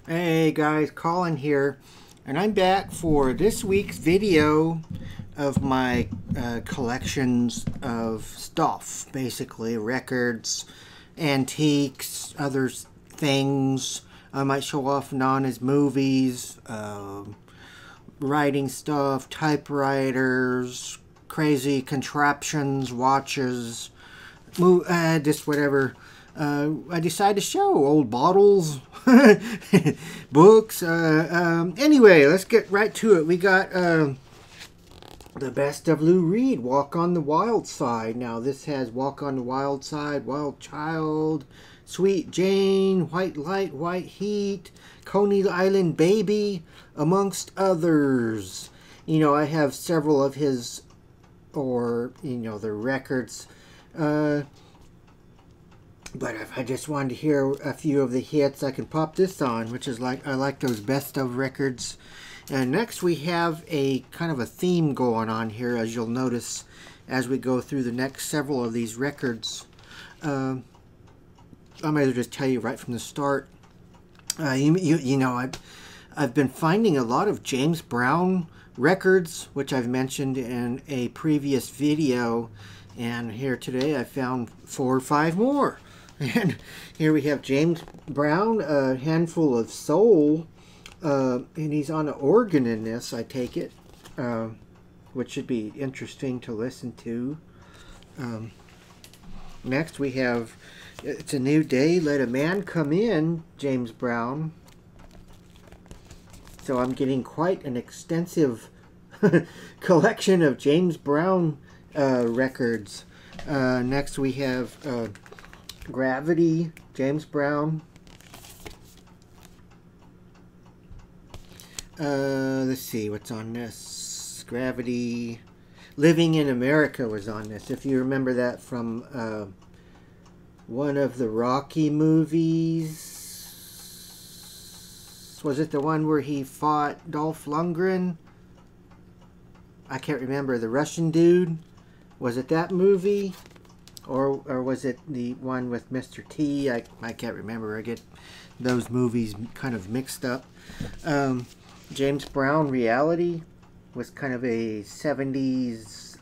Hey guys, Colin here, and I'm back for this week's video of my collections of stuff, basically records, antiques, other things. I might show off on as movies, writing stuff, typewriters, crazy contraptions, watches, just whatever. I decided to show old bottles, books. Anyway, let's get right to it. We got the best of Lou Reed, Walk on the Wild Side. Now this has Walk on the Wild Side, Wild Child, Sweet Jane, White Light, White Heat, Coney Island Baby, amongst others. You know, I have several of his, or, you know, the records. But if I just wanted to hear a few of the hits, I can pop this on, which is like, I like those best of records. And next we have a kind of a theme going on here, as you'll notice as we go through the next several of these records. I might as well just tell you right from the start. You know, I've been finding a lot of James Brown records, which I've mentioned in a previous video. And here today I found 4 or 5 more. And here we have James Brown, A Handful of Soul, and he's on an organ in this, I take it, which should be interesting to listen to. Next we have It's a New Day, Let a Man Come In, James Brown. So I'm getting quite an extensive collection of James Brown records. Next we have Gravity, James Brown. Let's see what's on this. Gravity. Living in America was on this. If you remember that from one of the Rocky movies. Was it the one where he fought Dolph Lundgren? I can't remember. The Russian dude. Was it that movie? Or was it the one with Mr. T? I can't remember. I get those movies kind of mixed up. James Brown, Reality, was kind of a 70s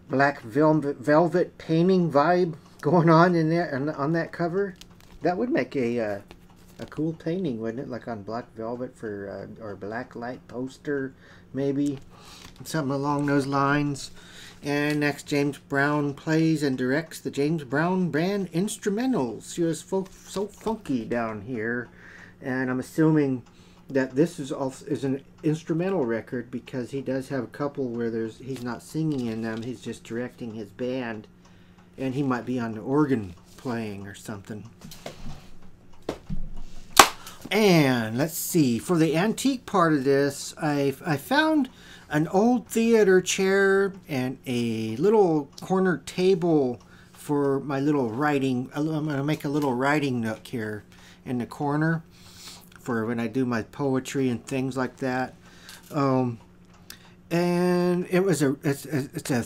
black velvet painting vibe going on in there, on that cover. That would make a cool painting, wouldn't it? Like on black velvet for or black light poster, maybe something along those lines. And next, James Brown plays and directs the James Brown Band instrumentals. She was so funky down here, and I'm assuming that this is an instrumental record because he does have a couple where he's not singing in them. He's just directing his band, and he might be on the organ playing or something. And let's see, for the antique part of this, I found an old theater chair and a little corner table for my little writing. I'm going to make a little writing nook here in the corner for when I do my poetry and things like that. And it's a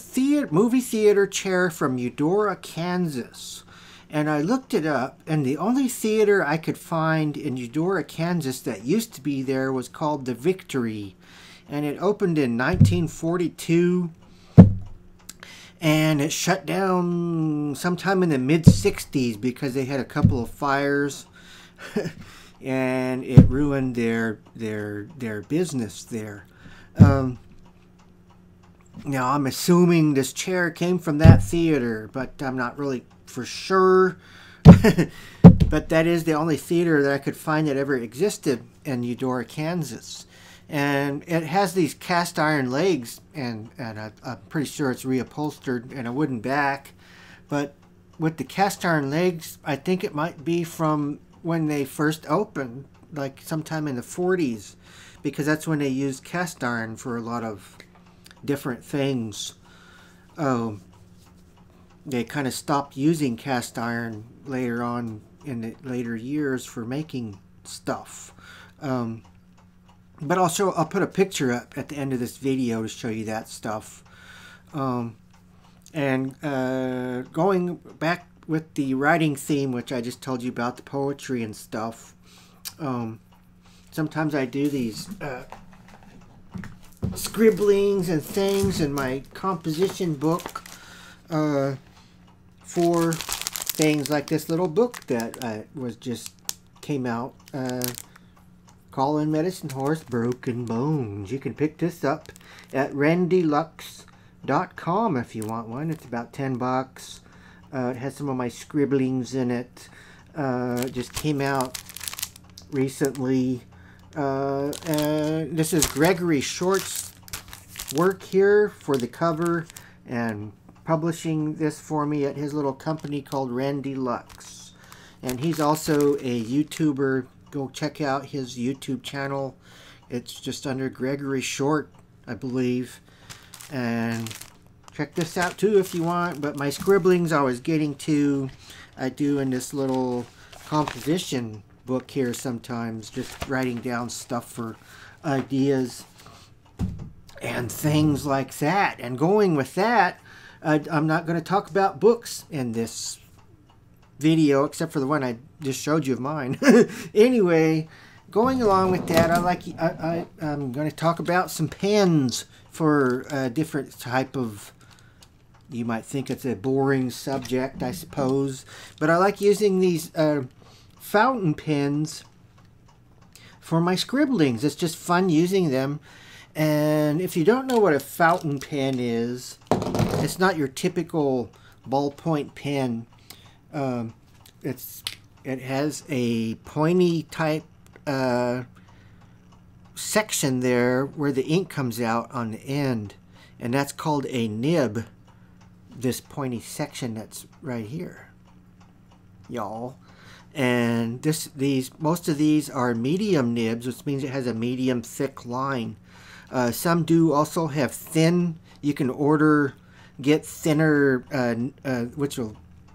movie theater chair from Eudora, Kansas. And I looked it up, and the only theater I could find in Eudora, Kansas that used to be there was called The Victory. And it opened in 1942. And it shut down sometime in the mid-60s because they had a couple of fires. And it ruined their business there. Now, I'm assuming this chair came from that theater, but I'm not really for sure. But that is the only theater that I could find that ever existed in Eudora, Kansas. And it has these cast iron legs, and I'm pretty sure it's reupholstered and a wooden back. But with the cast iron legs, I think it might be from when they first opened, like sometime in the 40s, because that's when they used cast iron for a lot of different things. They kind of stopped using cast iron later on in the later years for making stuff. But I'll put a picture up at the end of this video to show you that stuff. And going back with the writing theme, which I just told you about, the poetry and stuff, Sometimes I do these scribblings and things in my composition book for things like this little book that came out. Call-in Medicine Horse, Broken Bones. You can pick this up at randylux.com if you want one. It's about $10. It has some of my scribblings in it. It just came out recently. And this is Gregory Short's work here for the cover and publishing this for me at his little company called Randy Lux. And he's also a YouTuber. Go check out his YouTube channel. It's just under Gregory Short, I believe. And check this out too if you want. But my scribblings I was getting to, I do in this little composition book here sometimes, just writing down stuff for ideas and things like that. And going with that, I'm not going to talk about books in this video except for the one I just showed you of mine. Anyway, going along with that, I'm going to talk about some pens for a different type of, you might think it's a boring subject, I suppose, but I like using these fountain pens for my scribblings. It's just fun using them. And if you don't know what a fountain pen is, it's not your typical ballpoint pen. It has a pointy type section there where the ink comes out on the end, and that's called a nib. This pointy section that's right here, y'all. And most of these are medium nibs, which means it has a medium thick line. Some do also have thin. You can get thinner,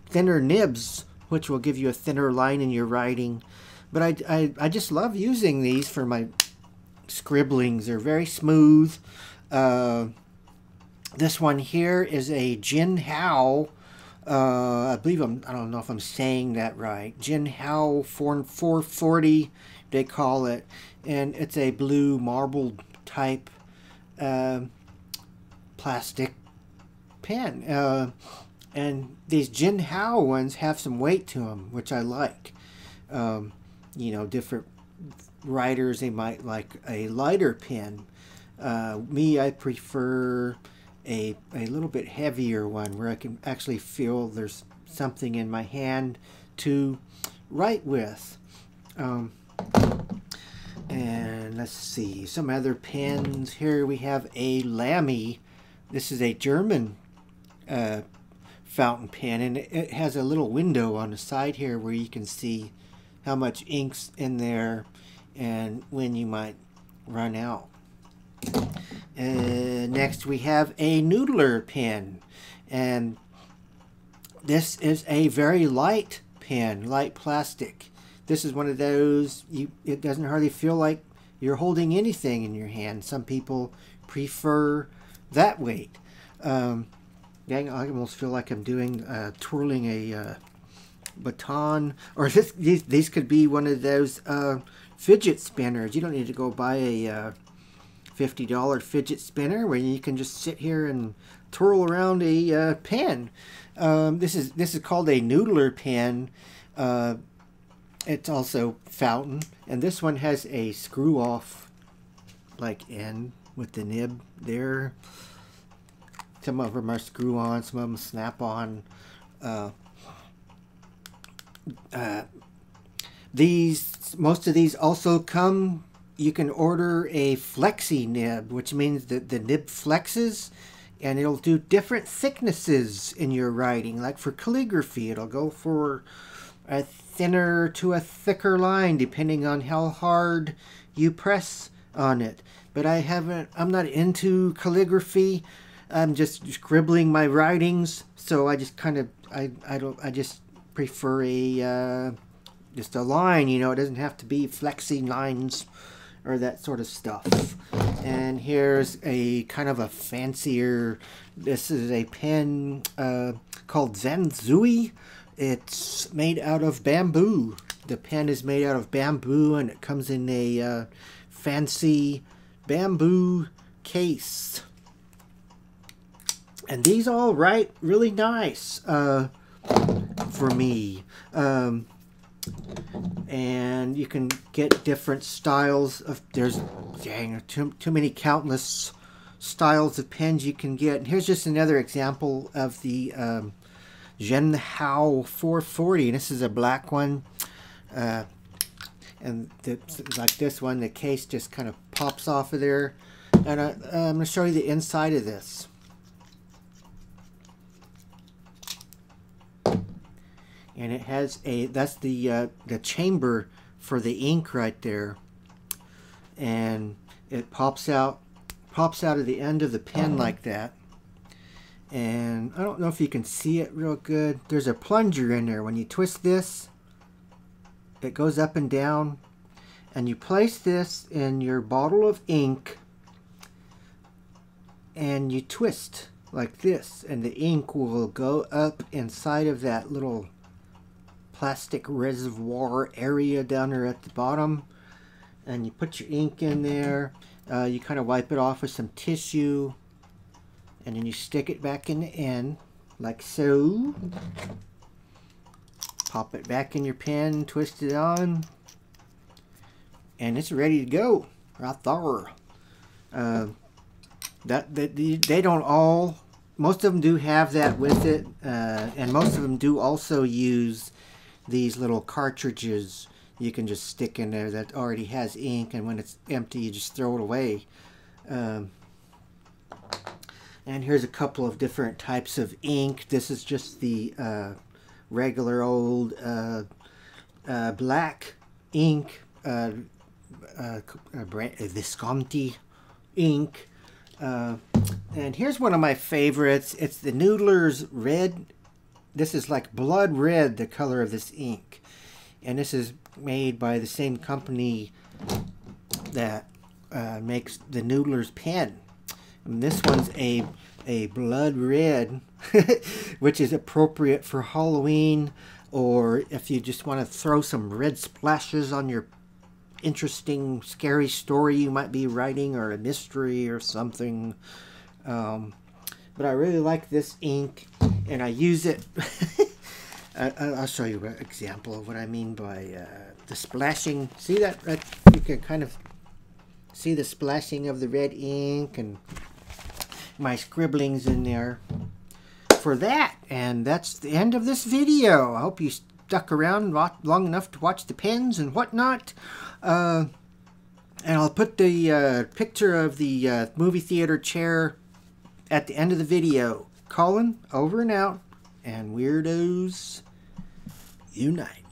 thinner nibs, which will give you a thinner line in your writing. But I just love using these for my scribblings. They're very smooth. This one here is a Jinhao. I don't know if I'm saying that right. Jinhao 440, they call it. And it's a blue marble type plastic pen. And these Jinhao ones have some weight to them, which I like. You know, different writers, they might like a lighter pen. Me, I prefer a little bit heavier one where I can actually feel there's something in my hand to write with. And let's see, some other pens. Here we have a Lamy. This is a German fountain pen, and it has a little window on the side here where you can see how much ink's in there and when you might run out. Next we have a Noodler pen, and this is a very light pen, light plastic. This is one of those, it doesn't hardly feel like you're holding anything in your hand. Some people prefer that weight. I almost feel like I'm doing twirling a baton, or these could be one of those fidget spinners. You don't need to go buy a $50 fidget spinner where you can just sit here and twirl around a pen. This is called a Noodler pen. It's also fountain, and this one has a screw off like end with the nib there. Some of them are screw on, some of them snap on. Most of these also come, you can order a flexi nib, which means that the nib flexes and it'll do different thicknesses in your writing. Like for calligraphy, it'll go for a thinner to a thicker line depending on how hard you press on it. But I'm not into calligraphy. I'm just scribbling my writings, so I just kind of I just prefer just a line, you know. It doesn't have to be flexi lines or that sort of stuff. And here's a kind of a fancier, this is a pen called Zanzui. It's made out of bamboo. The pen is made out of bamboo, and it comes in a fancy bamboo case. And these all write really nice for me. And you can get different styles of, there's, dang, too many countless styles of pens you can get. And here's just another example of the Zhenhao 440. And this is a black one. And like this one, the case just kind of pops off of there. And I'm going to show you the inside of this. And it has a, that's the chamber for the ink right there. And it pops out of the end of the pen like that. And I don't know if you can see it real good. There's a plunger in there. When you twist this, it goes up and down. And you place this in your bottle of ink and you twist like this, and the ink will go up inside of that little plastic reservoir area down there at the bottom. And you put your ink in there. You kind of wipe it off with some tissue, and then you stick it back in the end like so. Pop it back in your pen, twist it on, and it's ready to go right there. They don't all, most of them do have that with it, and most of them do also use these little cartridges you can just stick in there that already has ink, and when it's empty you just throw it away. And here's a couple of different types of ink. This is just the regular old black ink, Visconti ink. And here's one of my favorites. It's the Noodler's Red. This is like blood red, the color of this ink. And this is made by the same company that makes the Noodler's pen. And this one's a blood red, which is appropriate for Halloween, or if you just want to throw some red splashes on your interesting, scary story you might be writing, or a mystery or something. But I really like this ink, and I use it. I'll show you an example of what I mean by the splashing. See that? You can kind of see the splashing of the red ink and my scribblings in there for that. And that's the end of this video. I hope you stuck around long enough to watch the pens and whatnot. And I'll put the picture of the movie theater chair at the end of the video. Colin, over and out, and Weirdos Unite.